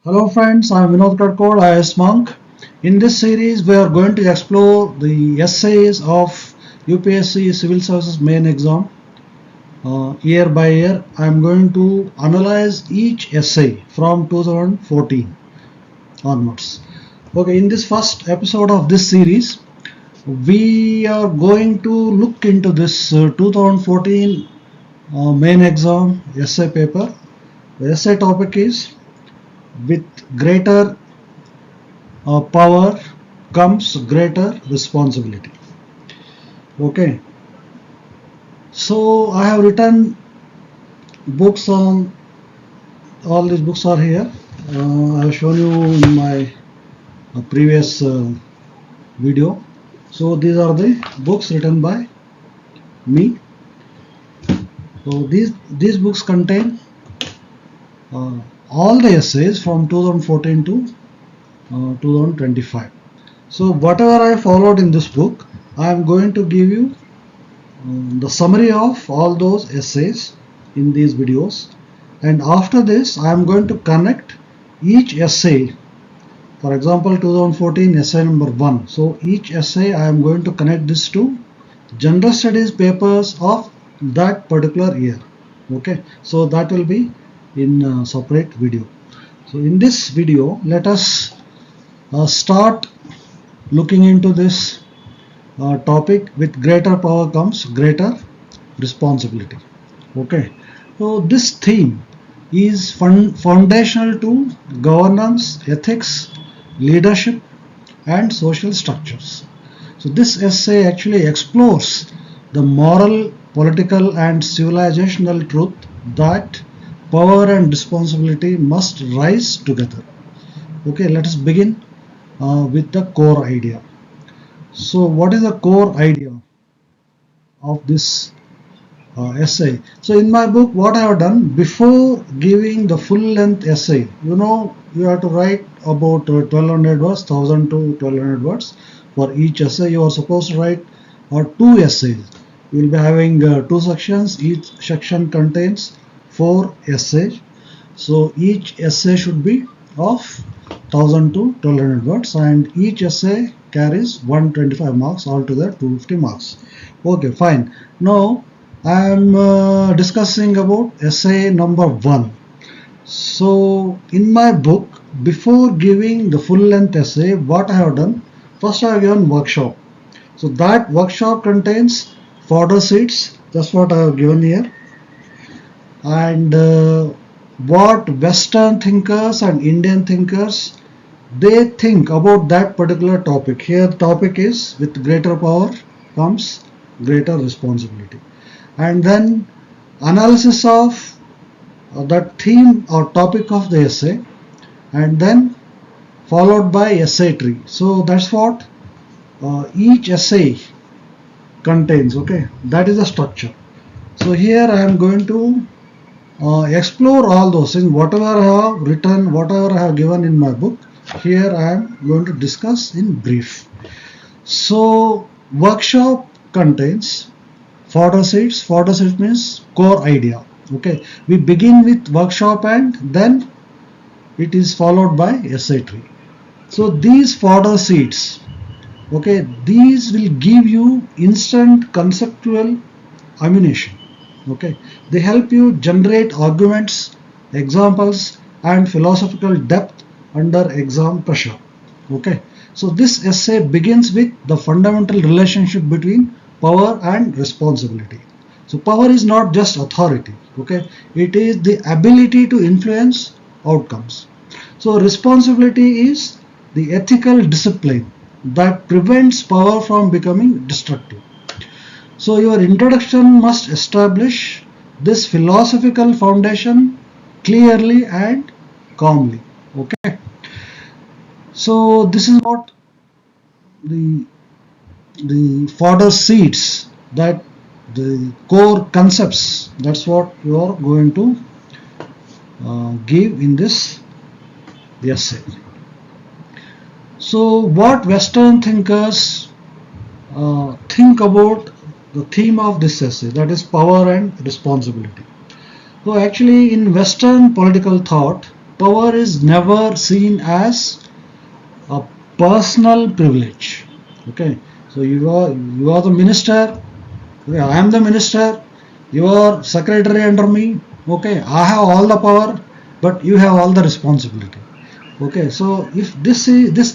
Hello friends, I am Vivekananda, IAS MONK. In this series, we are going to explore the essays of UPSC Civil Services main exam. Year by year, I am going to analyze each essay from 2014 onwards. Okay, in this first episode of this series, we are going to look into this 2014 main exam essay paper. The essay topic is with greater power comes greater responsibility. Okay, so I have written books on all these books are here. I have shown you in my previous video. So these are the books written by me. So these books contain all the essays from 2014 to 2025. So whatever I followed in this book, I am going to give you the summary of all those essays in these videos, and after this I am going to connect each essay. For example, 2014 essay number 1. So each essay I am going to connect this to general studies papers of that particular year. Okay, so that will be in a separate video. So in this video, let us start looking into this topic. With greater power comes greater responsibility. Okay, so this theme is foundational to governance, ethics, leadership, and social structures. So this essay actually explores the moral, political, and civilizational truth that power and responsibility must rise together. Okay, let us begin with the core idea. So what is the core idea of this essay? So in my book, what I have done, before giving the full length essay, you have to write about 1200 words, 1000 to 1200 words for each essay. You are supposed to write two essays. You will be having two sections. Each section contains 4 essays. So each essay should be of 1000 to 1200 words, and each essay carries 125 marks, altogether 250 marks. Okay, fine. Now I am discussing about essay number 1. So in my book, before giving the full length essay, what I have done, first I have given workshop. So that workshop contains Fodder Seeds, that's what I have given here, and what Western thinkers and Indian thinkers they think about that particular topic. Here the topic is with greater power comes greater responsibility, and then analysis of that theme or topic of the essay, and then followed by essay tree. So that's what each essay contains. Okay, that is the structure. So here I am going to explore all those things, whatever I have written, whatever I have given in my book. Here I am going to discuss in brief. So workshop contains Fodder Seeds. Fodder Seeds means core idea. Okay, we begin with workshop and then it is followed by essay tree. So these Fodder Seeds, okay, these will give you instant conceptual ammunition. Okay, they help you generate arguments, examples, and philosophical depth under exam pressure. Okay, so this essay begins with the fundamental relationship between power and responsibility. So power is not just authority. Okay, it is the ability to influence outcomes. So responsibility is the ethical discipline that prevents power from becoming destructive. So your introduction must establish this philosophical foundation clearly and calmly. Okay. So this is what the fodder seeds, that the core concepts, that's what you are going to give in this essay. So what Western thinkers think about the theme of this essay, that is power and responsibility. So actually in Western political thought, power is never seen as a personal privilege. Okay, so you are the minister. Okay, I am the minister. You are secretary under me. Okay, I have all the power, but you have all the responsibility. Okay, so if this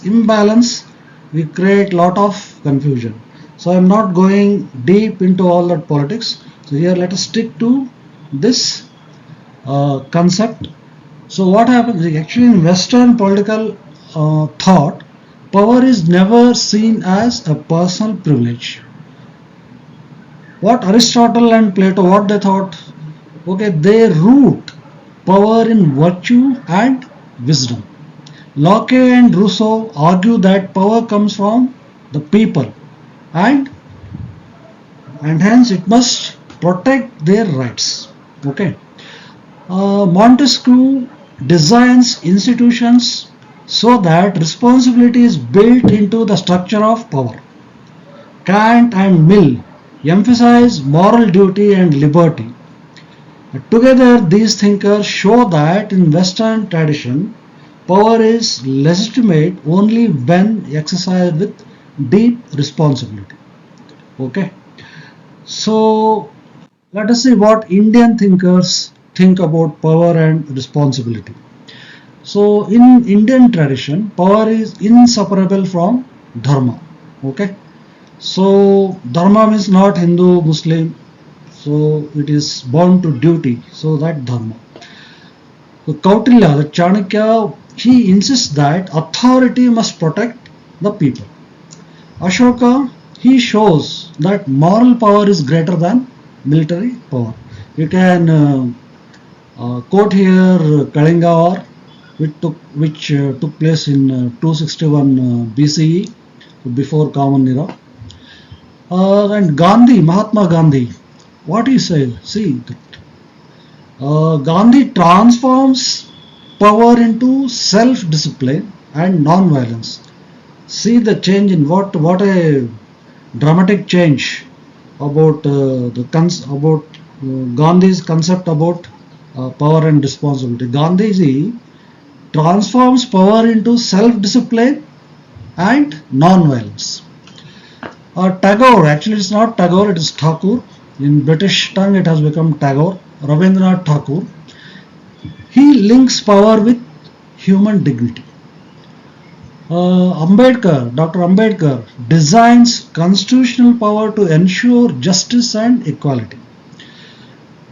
imbalance, we create lot of confusion. So I'm not going deep into all that politics. So here let us stick to this concept. So what happens actually in Western political thought, power is never seen as a personal privilege. What Aristotle and Plato, what they thought, okay, they root power in virtue and wisdom. Locke and Rousseau argue that power comes from the people and hence it must protect their rights. Okay. Montesquieu designs institutions so that responsibility is built into the structure of power. Kant and Mill emphasize moral duty and liberty. Together, these thinkers show that in Western tradition, power is legitimate only when exercised with deep responsibility. Okay, so let us see what Indian thinkers think about power and responsibility. So, in Indian tradition, power is inseparable from dharma. Okay, so dharma means not Hindu, Muslim. So it is bound to duty. So that dharma. So Kautilya, the Chanakya, he insists that authority must protect the people. Ashoka, he shows that moral power is greater than military power. You can quote here Kalinga War, which took place in 261 BCE, before Common Era. And Gandhi, Mahatma Gandhi, what he says, see, Gandhi transforms power into self-discipline and non-violence. See the change in what a dramatic change about Gandhi's concept about power and responsibility. Gandhiji transforms power into self-discipline and non-violence. Tagore, actually it's not Tagore, it is Thakur. In British tongue it has become Tagore, Rabindranath Thakur. He links power with human dignity. Dr. Ambedkar designs constitutional power to ensure justice and equality.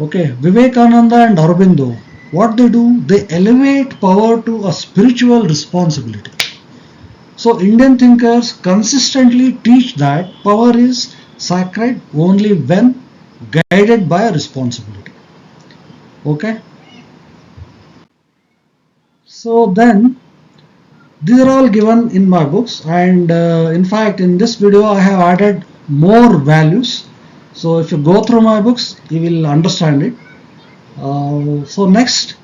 Okay, Vivekananda and Aurobindo, what they do, they elevate power to a spiritual responsibility. So Indian thinkers consistently teach that power is sacred only when guided by a responsibility. Okay. So then these are all given in my books, and in fact in this video I have added more values. So if you go through my books you will understand it. So next,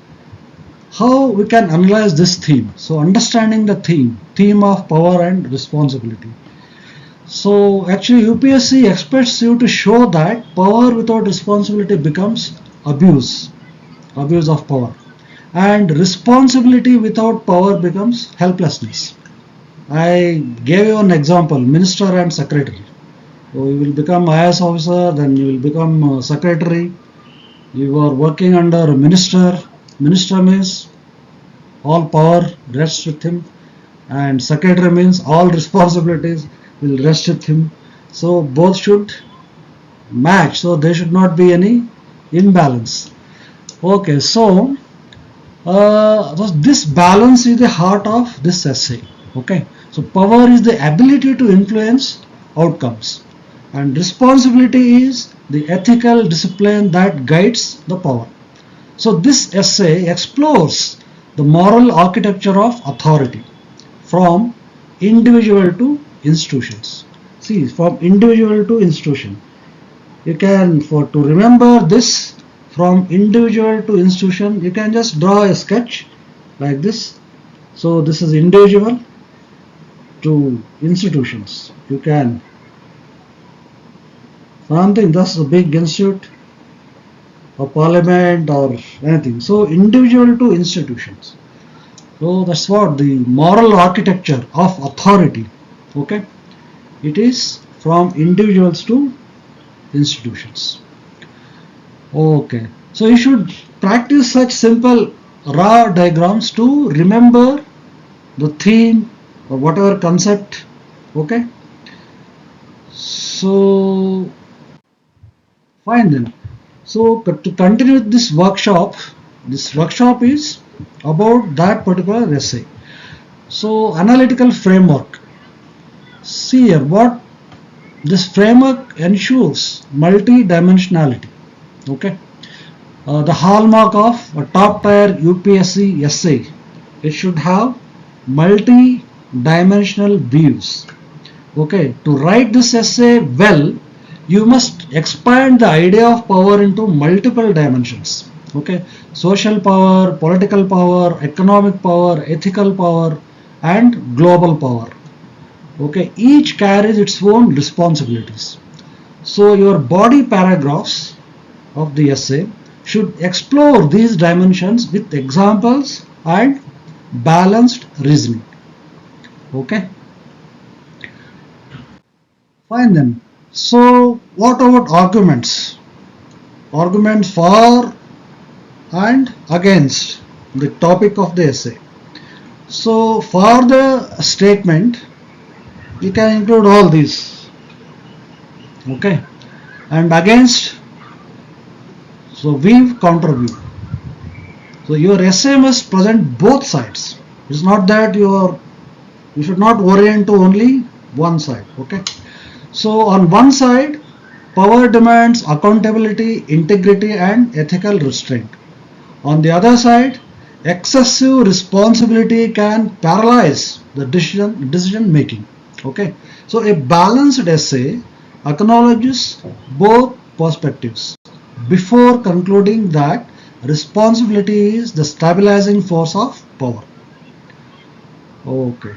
how we can analyze this theme. So understanding the theme of power and responsibility. So actually UPSC expects you to show that power without responsibility becomes abuse of power, and responsibility without power becomes helplessness. I gave you an example, minister and secretary. So you will become IAS officer, then you will become secretary. You are working under a minister. Minister means all power rests with him, and secretary means all responsibilities will rest with him. So both should match. So there should not be any imbalance. Okay, so this balance is the heart of this essay. Okay, so power is the ability to influence outcomes, and responsibility is the ethical discipline that guides the power. So this essay explores the moral architecture of authority from individual to institutions. See, from individual to institution. You can, to remember this from individual to institution, you can just draw a sketch like this. So this is individual to institutions. You can something, thus a big institute or parliament or anything. So individual to institutions. So that's what the moral architecture of authority. Okay, it is from individuals to institutions. Okay, so you should practice such simple raw diagrams to remember the theme or whatever concept. Okay, so fine then. So to continue with this workshop is about that particular essay. So analytical framework. See here what this framework ensures multi-dimensionality. Okay. The hallmark of a top tier UPSC essay. It should have multi-dimensional views. Okay, to write this essay well, you must expand the idea of power into multiple dimensions. Okay, social power, political power, economic power, ethical power, and global power. Okay, each carries its own responsibilities. So, your body paragraphs of the essay should explore these dimensions with examples and balanced reasoning. Okay, fine then. So, what about arguments? Arguments for and against the topic of the essay. So, for the statement, you can include all these. Okay, and against, so weave, counter view. So, your essay must present both sides. It's not that you should not orient to only one side. Okay, so on one side, power demands accountability, integrity, and ethical restraint. On the other side, excessive responsibility can paralyze the decision making. Okay, so a balanced essay acknowledges both perspectives before concluding that responsibility is the stabilizing force of power. Okay,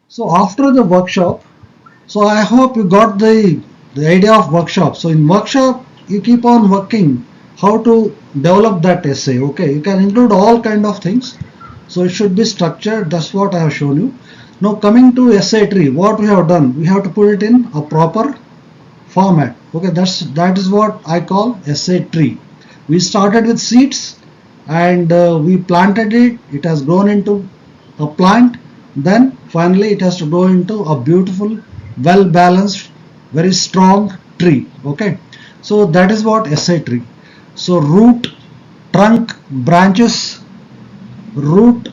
so after the workshop, so I hope you got the idea of workshop. So in workshop, you keep on working how to develop that essay. Okay, you can include all kind of things. So it should be structured. That's what I have shown you. Now coming to essay tree, what we have done, we have to put it in a proper format. Okay, that is what I call essay tree. We started with seeds and we planted it. It has grown into a plant. Then finally it has to grow into a beautiful, well balanced, very strong tree. Okay, so that is what essay tree. So root, trunk, branches, root,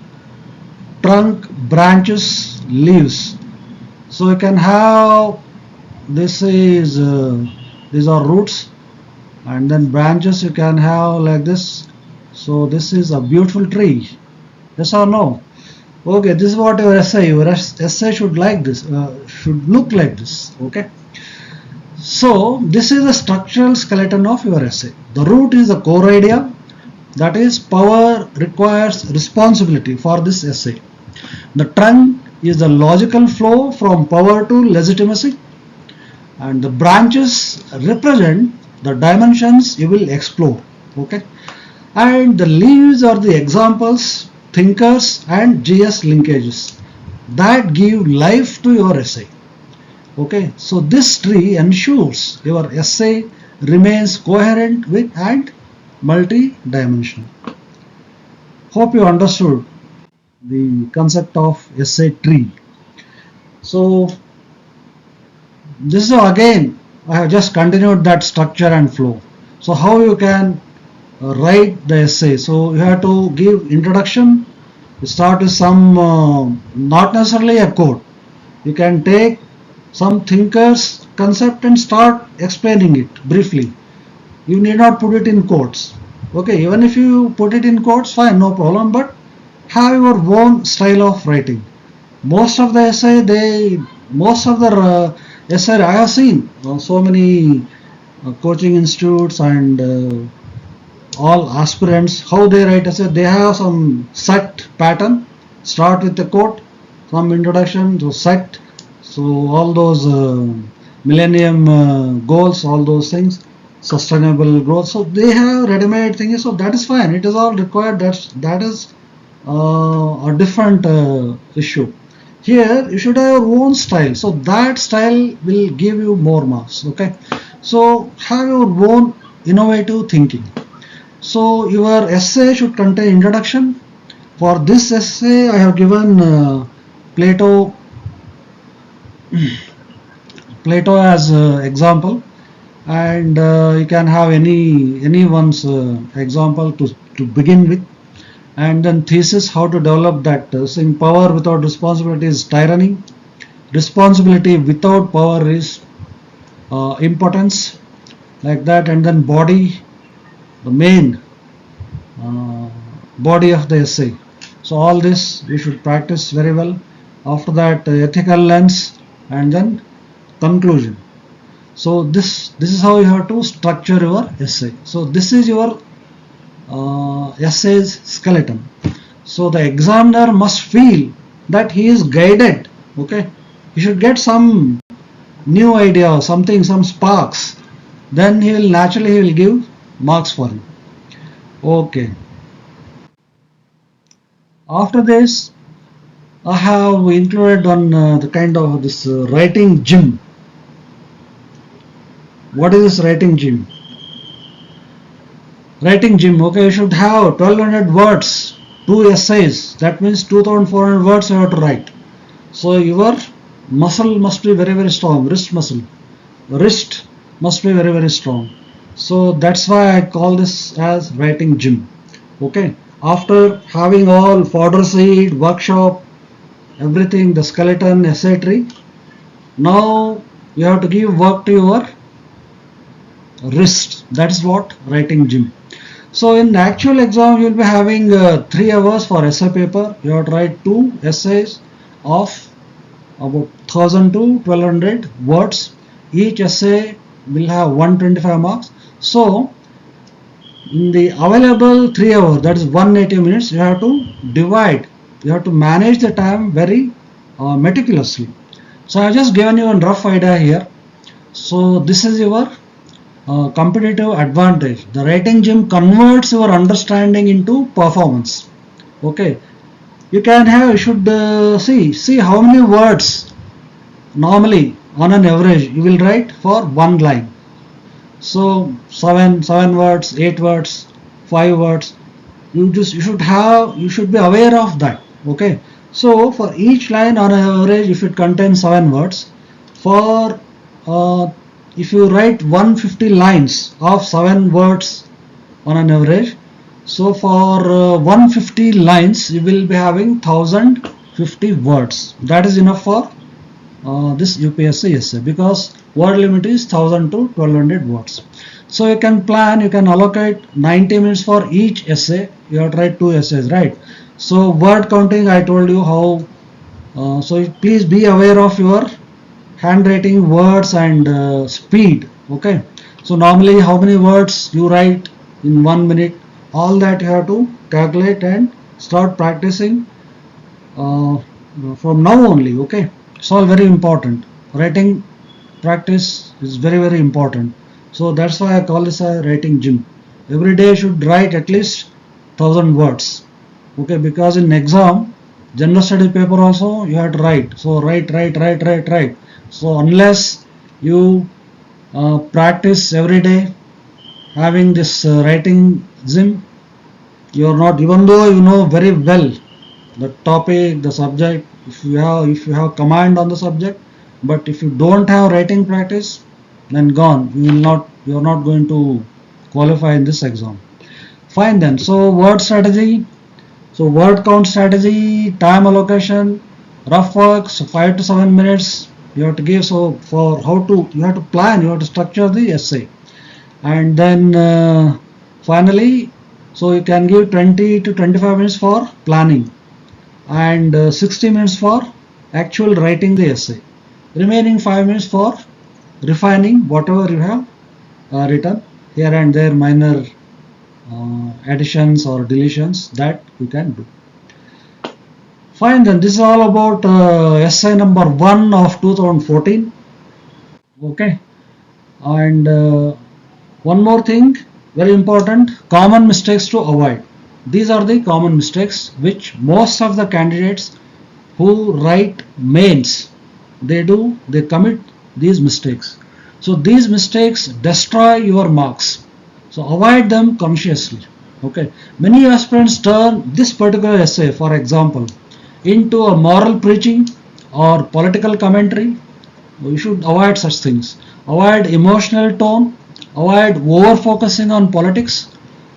trunk, branches, leaves. So you can have this is these are roots, and then branches you can have like this. So this is a beautiful tree. Yes or no? Okay, this is what your essay should like this, should look like this. Okay. So this is the structural skeleton of your essay. The root is the core idea, that is power requires responsibility for this essay. The trunk is the logical flow from power to legitimacy, and the branches represent the dimensions you will explore. Okay, and the leaves are the examples, thinkers, and GS linkages that give life to your essay. Okay, so this tree ensures your essay remains coherent with and multi-dimensional. Hope you understood the concept of essay tree. So this is again I have just continued that structure and flow. So how you can write the essay? So you have to give introduction. You start with some not necessarily a quote. You can take some thinkers concept and start explaining it briefly. You need not put it in quotes. Okay, even if you put it in quotes, fine, no problem, but have your own style of writing. Most of the essay I have seen so many coaching institutes and all aspirants, how they write essay, they have some set pattern. Start with the quote, some introduction, so set, so all those millennium goals, all those things, sustainable growth. So they have ready-made things. So that is fine. It is all required. That is a different issue. Here you should have your own style, so that style will give you more marks. Okay, so have your own innovative thinking. So your essay should contain introduction. For this essay I have given Plato Plato as example, and you can have anyone's example to begin with. And then thesis, how to develop that. Saying power without responsibility is tyranny, responsibility without power is impotence, like that. And then body, the main uh, body of the essay. So all this you should practice very well. After that, ethical lens, and then conclusion. So this is how you have to structure your essay. So this is your essay's skeleton. So the examiner must feel that he is guided. Okay, he should get some new idea, something, some sparks. Then he will give marks for you. Okay. After this, I have included on the kind of this writing gym. What is this writing gym? Writing gym. Okay, you should have 1200 words, two essays. That means 2400 words you have to write. So your muscle must be very very strong. Wrist muscle. Wrist must be very very strong. So that's why I call this as writing gym. Okay. After having all fodder seed, workshop, everything, the skeleton, essay tree, now you have to give work to your wrist. That's what writing gym. So in the actual exam, you will be having 3 hours for essay paper. You have to write 2 essays of about 1000 to 1200 words. Each essay will have 125 marks. So in the available 3 hours, that is 180 minutes, you have to divide. You have to manage the time very meticulously. So I have just given you a rough idea here. So this is your competitive advantage. The writing gym converts your understanding into performance. Okay, you can have, you should see how many words normally on an average you will write for one line. So seven words, 8 words, 5 words. You should be aware of that. Okay, so for each line on an average, if it contains 7 words, for if you write 150 lines of 7 words on an average, so for 150 lines you will be having 1050 words. That is enough for this UPSC essay, because word limit is 1000 to 1200 words. So you can plan, you can allocate 90 minutes for each essay. You have to write 2 essays, right? So word counting, I told you how. So please be aware of your handwriting, words, and speed. Okay, so normally how many words you write in 1 minute, all that you have to calculate and start practicing from now only. Okay, it's all very important. Writing practice is very very important. So that's why I call this a writing gym. Every day you should write at least 1000 words. Okay, because in exam, general study paper also you have to write. So write. So unless you practice every day having this writing gym, you are not, even though you know very well the topic, the subject, if you have command on the subject, but if you don't have writing practice, then gone. You are not going to qualify in this exam. Fine then. So word strategy. So word count strategy, time allocation, rough work. So 5 to 7 minutes you have to give. So for how to, you have to plan, you have to structure the essay, and then finally, so you can give 20 to 25 minutes for planning, and 60 minutes for actual writing the essay. Remaining 5 minutes for refining whatever you have written, here and there minor additions or deletions that you can do. Fine then, this is all about essay number 1 of 2014. Okay, and one more thing, very important, common mistakes to avoid. These are the common mistakes which most of the candidates who write mains, they commit these mistakes. So these mistakes destroy your marks. So avoid them consciously. Okay. Many aspirants turn this particular essay, for example, into a moral preaching or political commentary. You should avoid such things. Avoid emotional tone, avoid over focusing on politics,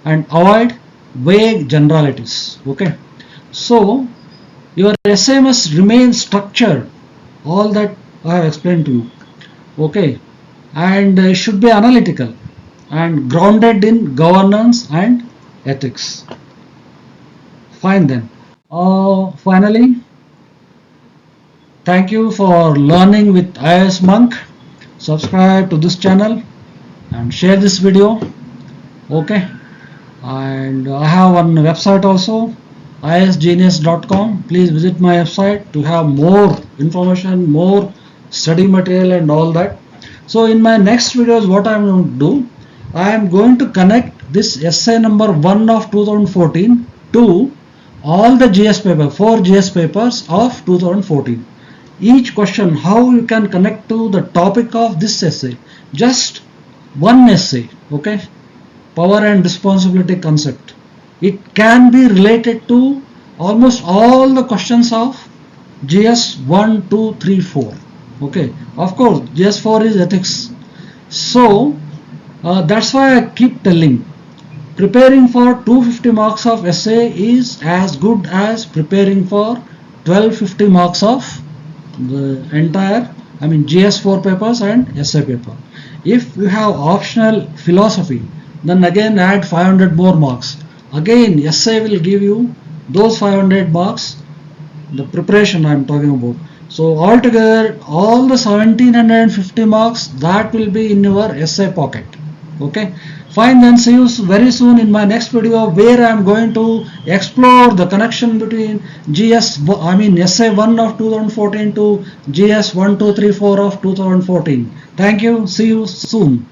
and avoid vague generalities. Okay. So your essay must remain structured, all that I have explained to you. Okay. And should be analytical and grounded in governance and ethics. Fine then. Finally, thank you for learning with IAS Monk. Subscribe to this channel and share this video. Okay. And I have one website also, isgenius.com. Please visit my website to have more information, more study material and all that. So in my next videos, what I am going to do, I am going to connect this essay number 1 of 2014 to all the GS paper, 4 GS papers of 2014. Each question, how you can connect to the topic of this essay. Just one essay, okay? Power and responsibility concept. It can be related to almost all the questions of GS 1, 2, 3, 4. Okay, of course, GS 4 is ethics. So that's why I keep telling, preparing for 250 marks of essay is as good as preparing for 1250 marks of the entire, GS 4 papers and essay paper. If you have optional philosophy, then again add 500 more marks. Again, essay will give you those 500 marks, the preparation I am talking about. So altogether, all the 1750 marks, that will be in your essay pocket. Okay, fine then, see you very soon in my next video, where I am going to explore the connection between essay 1 of 2014 to GS 1, 2, 3, 4 of 2014. Thank you, see you soon.